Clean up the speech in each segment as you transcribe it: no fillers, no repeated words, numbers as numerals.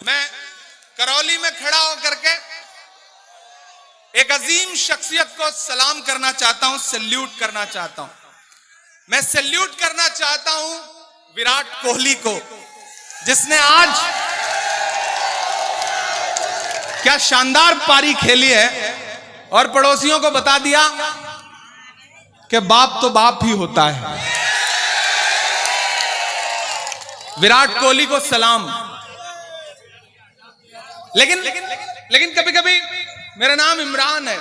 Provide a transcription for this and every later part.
मैं करौली में खड़ा होकर के एक अजीम शख्सियत को सलाम करना चाहता हूं, सैल्यूट करना चाहता हूं। मैं सैल्यूट करना चाहता हूं विराट कोहली को, जिसने आज क्या शानदार पारी खेली है और पड़ोसियों को बता दिया कि बाप तो बाप ही होता है। विराट कोहली को सलाम। लेकिन कभी कभी, मेरा नाम इमरान है,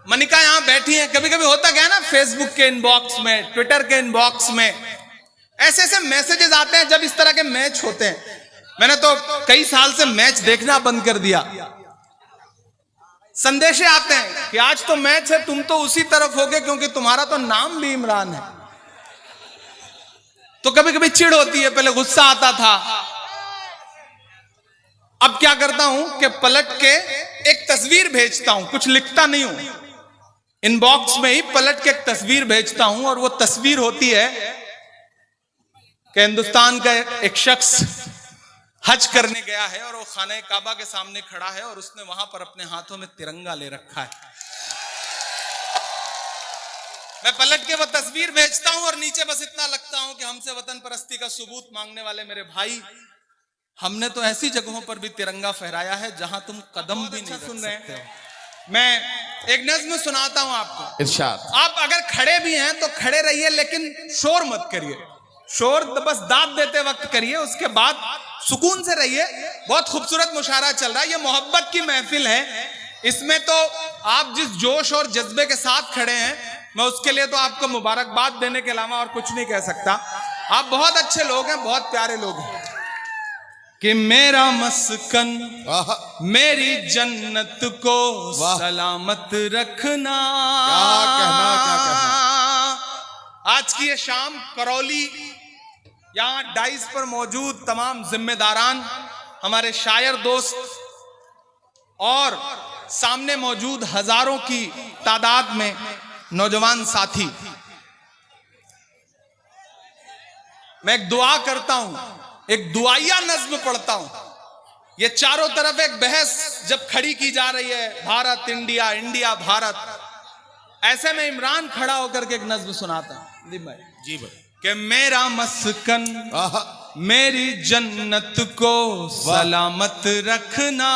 मनिका यहां बैठी है, कभी कभी होता क्या है ना, फेसबुक के इनबॉक्स में, ट्विटर के इनबॉक्स में ऐसे ऐसे मैसेजेस आते हैं जब इस तरह के मैच होते हैं। मैंने तो कई साल से मैच देखना बंद कर दिया। संदेशे आते हैं कि आज तो मैच है, तुम तो उसी तरफ होगे क्योंकि तुम्हारा तो नाम भी इमरान है। तो कभी कभी चिढ़ होती है, पहले गुस्सा आता था। अब क्या करता हूं कि पलट के एक तस्वीर भेजता हूं, कुछ लिखता नहीं हूं, इनबॉक्स में ही पलट के एक तस्वीर भेजता हूं और वो तस्वीर होती है कि हिंदुस्तान का एक शख्स हज करने गया है और वो खाने काबा के सामने खड़ा है और उसने वहां पर अपने हाथों में तिरंगा ले रखा है। मैं पलट के वो तस्वीर भेजता हूं और नीचे बस इतना लगता हूं कि हमसे वतन परस्ती का सबूत मांगने वाले मेरे भाई, हमने तो ऐसी जगहों पर भी तिरंगा फहराया है जहां तुम कदम भी नहीं सुन रहे हैं। मैं एक नज्म सुनाता हूं आपको, इरशाद। आप अगर खड़े भी हैं तो खड़े रहिए, लेकिन शोर मत करिए। शोर बस दाद देते वक्त करिए, उसके बाद सुकून से रहिए। बहुत खूबसूरत मुशायरा चल रहा है, ये मोहब्बत की महफिल है। इसमें तो आप जिस जोश और जज्बे के साथ खड़े हैं, मैं उसके लिए तो आपको मुबारकबाद देने के अलावा और कुछ नहीं कह सकता। आप बहुत अच्छे लोग हैं, बहुत प्यारे लोग हैं। कि मेरा मस्कन मेरी जन्नत को सलामत रखना। क्या कहना। आज की ये शाम करौली, यहां डाइस पर मौजूद तमाम जिम्मेदारान, हमारे शायर दोस्त और सामने मौजूद हजारों की तादाद में नौजवान साथी, मैं एक दुआ करता हूं, एक दुआया नज्म पढ़ता हूं। ये चारों तरफ एक बहस जब खड़ी की जा रही है, भारत इंडिया, इंडिया भारत, ऐसे में इमरान खड़ा होकर के एक नज्म सुनाता हूं। जी भाई। कि मेरा मस्कन मेरी जन्नत को सलामत रखना।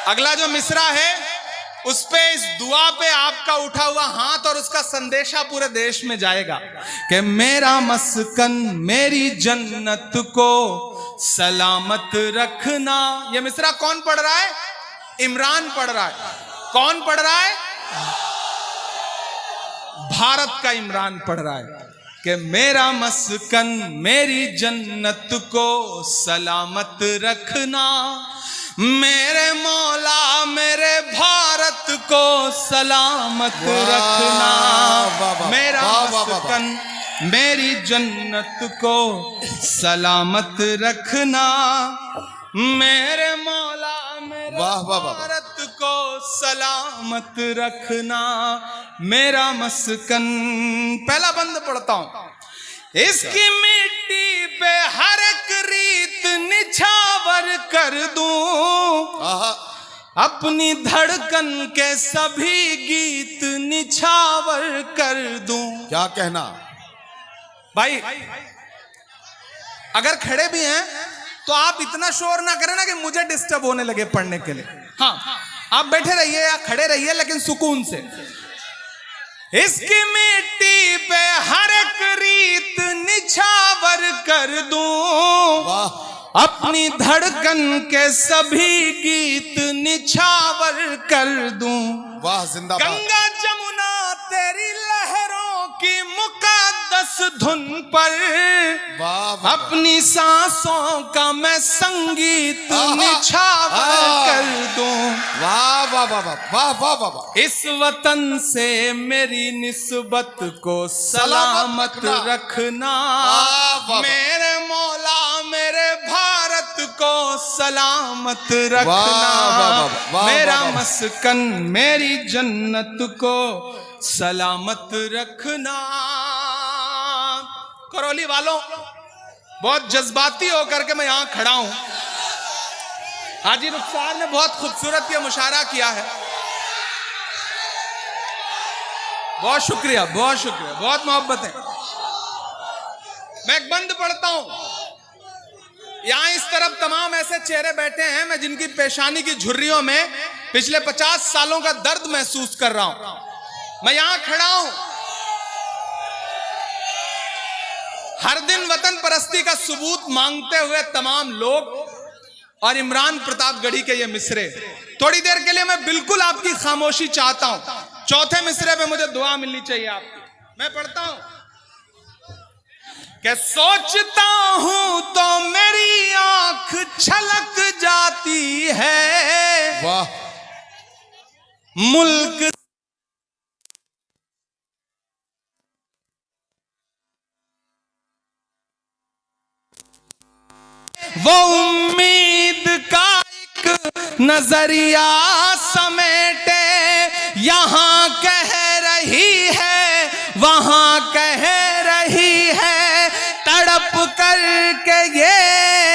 अगला जो मिसरा है उस पे, इस दुआ पे आपका उठा हुआ हाथ और उसका संदेशा पूरे देश में जाएगा कि मेरा मस्कन मेरी जन्नत को सलामत रखना। ये मिसरा कौन पढ़ रहा है? इमरान पढ़ रहा है। कौन पढ़ रहा है? भारत का इमरान पढ़ रहा है कि मेरा मस्कन मेरी जन्नत को सलामत रखना। मेरे मौला मेरे भारत को सलामत रखना। मेरा मस्कन मेरी जन्नत को सलामत रखना। मेरे मौला मेरे भारत को सलामत रखना। मेरा मस्कन, पहला बंद पढ़ता हूं। इसकी मिट्टी पे हर एक रीत निछावर कर दूं, अपनी धड़कन के सभी गीत निछावर कर दूं। क्या कहना भाई। अगर खड़े भी हैं तो आप इतना शोर ना करें ना कि मुझे डिस्टर्ब होने लगे पढ़ने के लिए। हाँ, आप बैठे रहिए या खड़े रहिए, लेकिन सुकून से। इसकी मिट्टी पे हर एक रीत निछावर कर दूं, अपनी धड़कन के सभी गीत निछावर कर दूं। वाह, जिंदाबाद। गंगा जमुना तेरी लहरों की मुकद्दस धुन पर, अपनी सांसों का मैं संगीत निछावर कर दूं। वाह वाह वाह वाह वाह वाह वाह। इस वतन से मेरी निस्बत को सलामत रखना। मेरे मौला मेरे भारत को सलामत रखना। मेरा मस्कन मेरी जन्नत को सलामत रखना। करौली वालों, बहुत जज्बाती होकर के मैं यहां खड़ा हूं। हाजी रुखसार ने बहुत खूबसूरत ये मुशायरा किया है। बहुत शुक्रिया, बहुत शुक्रिया, बहुत मोहब्बत है। मैं एक बंद पढ़ता हूं। यहां इस तरफ तमाम ऐसे चेहरे बैठे हैं मैं जिनकी पेशानी की झुर्रियों में पिछले 50 सालों का दर्द महसूस कर रहा हूं। मैं यहां खड़ा हूं। हर दिन वतन परस्ती का सबूत मांगते हुए तमाम लोग और इमरान प्रतापगढ़ी के ये मिसरे। थोड़ी देर के लिए मैं बिल्कुल आपकी खामोशी चाहता हूं। चौथे मिसरे पे मुझे दुआ मिलनी चाहिए आपकी। मैं पढ़ता हूं कि सोचता हूं तो मेरी आंख छलक जाती है। वाह। मुल्क वो उम्मीद का एक नजरिया समेटे, यहां कह रही है वहां कह रही है, तड़प करके ये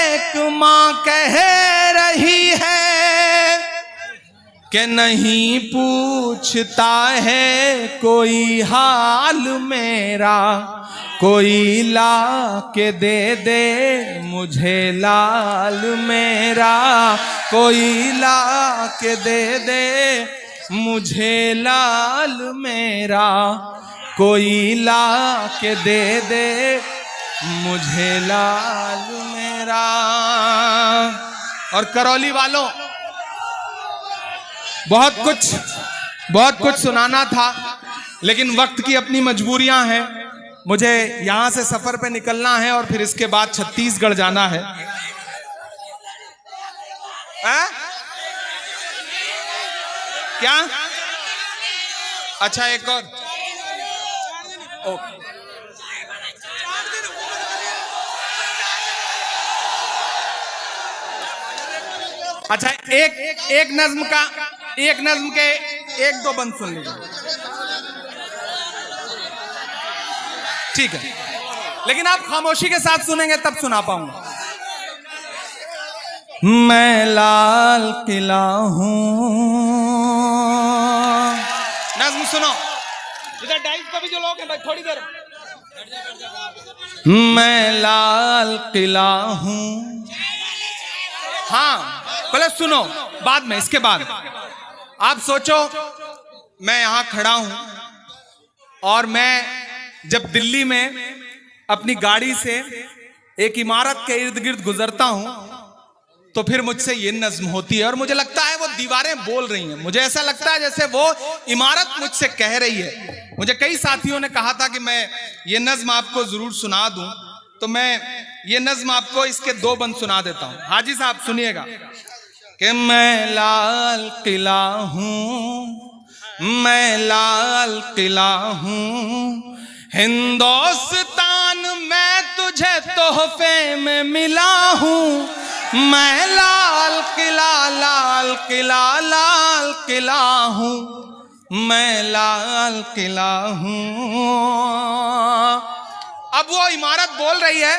एक मां कह रही है कि नहीं पूछता है कोई हाल मेरा, कोई ला के दे मुझे लाल मेरा, कोई ला के दे मुझे लाल मेरा, कोई ला के दे मुझे लाल मेरा। और करौली वालों, बहुत कुछ सुनाना था, लेकिन वक्त की अपनी मजबूरियां हैं। मुझे यहां से सफर पे निकलना है और फिर इसके बाद छत्तीसगढ़ जाना है। क्या? अच्छा, एक और। ओके। अच्छा, एक नज्म के एक दो बंद सुन लीजिए, ठीक है? लेकिन आप खामोशी के साथ सुनेंगे तब सुना पाऊंगा। मैं लाल किला हूं। नज्म सुनो। इधर डाइस का भी जो लोग हैं भाई थोड़ी देर। मैं लाल किला हूं। हाँ, पहले सुनो, बाद में, इसके बाद आप सोचो मैं यहां खड़ा हूं और मैं जब दिल्ली में अपनी गाड़ी से एक इमारत के इर्द गिर्द गुजरता हूं तो फिर मुझसे ये नज्म होती है और मुझे लगता है वो दीवारें बोल रही हैं। मुझे ऐसा लगता है जैसे वो इमारत मुझसे कह रही है। मुझे कई साथियों ने कहा था कि मैं ये नज्म आपको जरूर सुना दूं, तो मैं ये नज्म आपको इसके दो बंद सुना देता हूं। हाजी साहब सुनिएगा कि मैं लाल किला हूं, मैं लाल किला हूं, हिंदुस्तान मैं तुझे तोहफे में मिला हूं, मैं लाल किला लाल किला लाल किला हूं, मैं लाल किला हूं। अब वो इमारत बोल रही है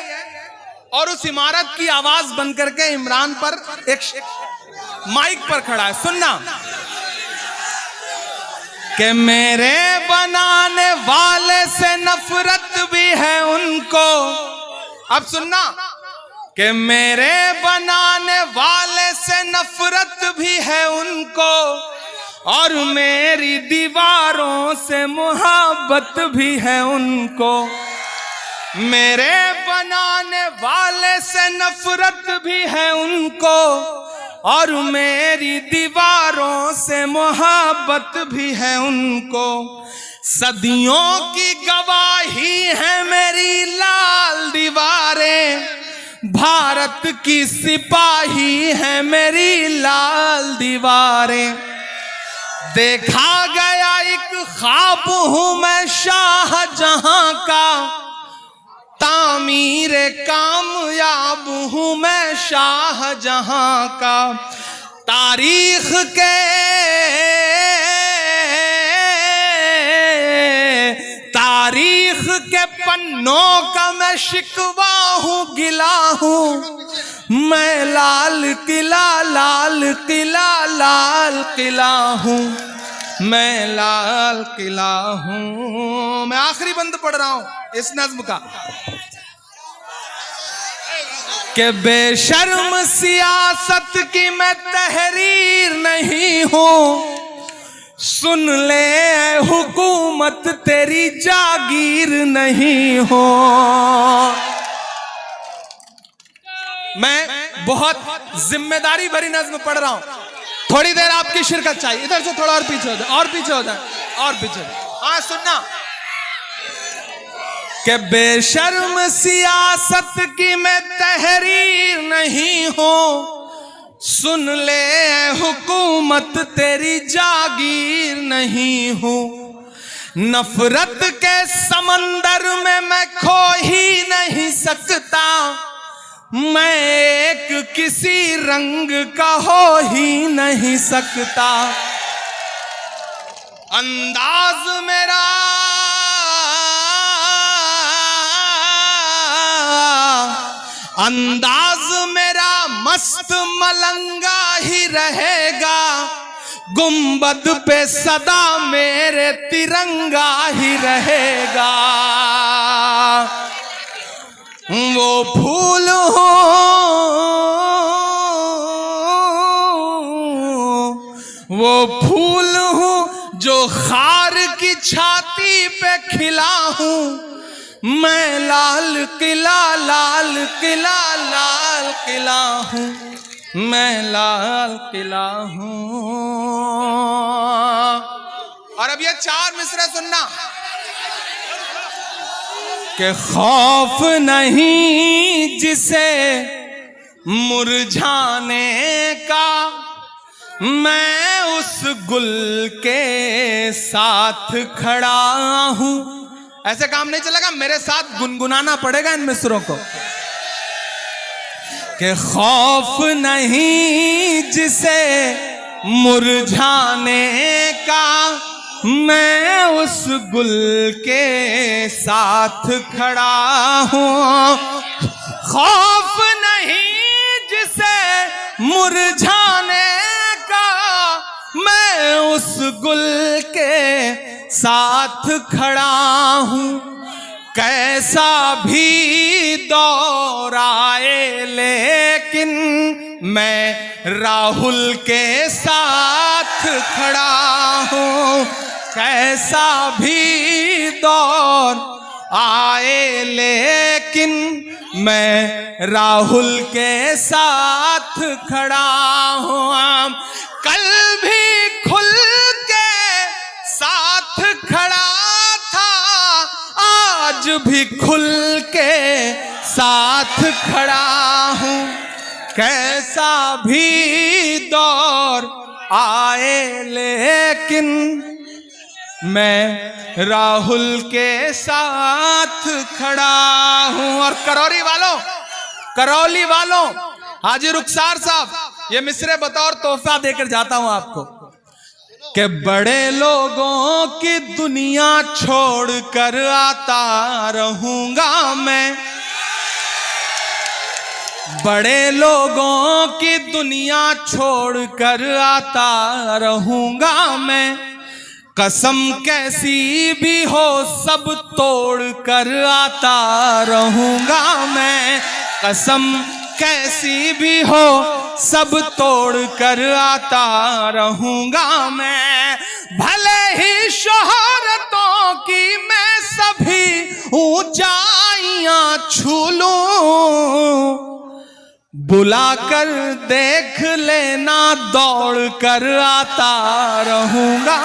और उस इमारत की आवाज बन करके इमरान पर एक माइक पर खड़ा है। सुनना कि मेरे बनाने वाले से नफरत भी है उनको। अब सुनना कि मेरे बनाने वाले से नफरत भी है उनको और मेरी दीवारों से मोहब्बत भी है उनको। मेरे बनाने वाले से नफरत भी है उनको और मेरी दीवारों से मोहब्बत भी है उनको। सदियों की गवाही है मेरी लाल दीवारें, भारत की सिपाही है मेरी लाल दीवारें। देखा गया एक ख्वाब हूं मैं शाहजहां का, तामीर कामयाब हूं मैं शाहजहां का। तारीख के पन्नों का मैं शिकवा हूँ, गिला हूँ मैं लाल किला, लाल किला, लाल किला हूँ मैं, लाल किला हूँ मैं। आखिरी बंद पढ़ रहा हूं इस नज्म का कि बेशर्म सियासत की मैं तहरीर नहीं हूं, सुन ले हुकूमत तेरी जागीर नहीं हो। मैं बहुत जिम्मेदारी भरी नज्म पढ़ रहा हूं, थोड़ी देर आपकी शिरकत चाहिए। इधर से थोड़ा और पीछे हो जाए, और पीछे हो जाए, और पीछे। हाँ सुनना कि बेशर्म सियासत की मैं तहरीर नहीं हूं, सुन ले हुकूमत तेरी जागीर नहीं हूं। नफरत के समंदर में मैं खो ही नहीं सकता, मैं एक किसी रंग का हो ही नहीं सकता। अंदाज मेरा मस्त मलंगा ही रहेगा, गुंबद पे सदा मेरे तिरंगा ही रहेगा। वो फूल हूँ जो खार की छाती पे खिला हूँ मैं, लाल किला, लाल किला, लाल किला हूँ मैं, लाल किला हूँ। और अब ये 4 मिसरे सुनना कि खौफ नहीं जिसे मुरझाने का, मैं उस गुल के साथ खड़ा हूं। ऐसे काम नहीं चलेगा, मेरे साथ गुनगुनाना पड़ेगा इन मिसरों को कि खौफ नहीं जिसे मुरझाने का, मैं उस गुल के साथ खड़ा हूं। खौफ नहीं जिसे मुरझाने का, मैं उस गुल के साथ खड़ा हूं। कैसा भी दौर आए लेकिन मैं राहुल के साथ खड़ा हूं। कैसा भी दौर आए लेकिन मैं राहुल के साथ खड़ा हूं। कल भी खुल के साथ खड़ा था, आज भी खुल के साथ खड़ा हूं। कैसा भी दौर आए लेकिन मैं राहुल के साथ खड़ा हूं। और करौली वालों, हाजी रुखसार साहब, ये मिसरे बतौर तोहफा देकर जाता हूं आपको कि बड़े लोगों की दुनिया छोड़कर आता रहूंगा मैं। बड़े लोगों की दुनिया छोड़कर आता रहूंगा मैं। कसम कैसी भी हो सब तोड़ कर आता रहूंगा मैं। कसम कैसी भी हो सब तोड़ कर आता रहूंगा मैं। भले ही शोहरतों की मैं सभी ऊंचाइयां छू लूं, बुलाकर देख लेना दौड़ कर आता रहूंगा।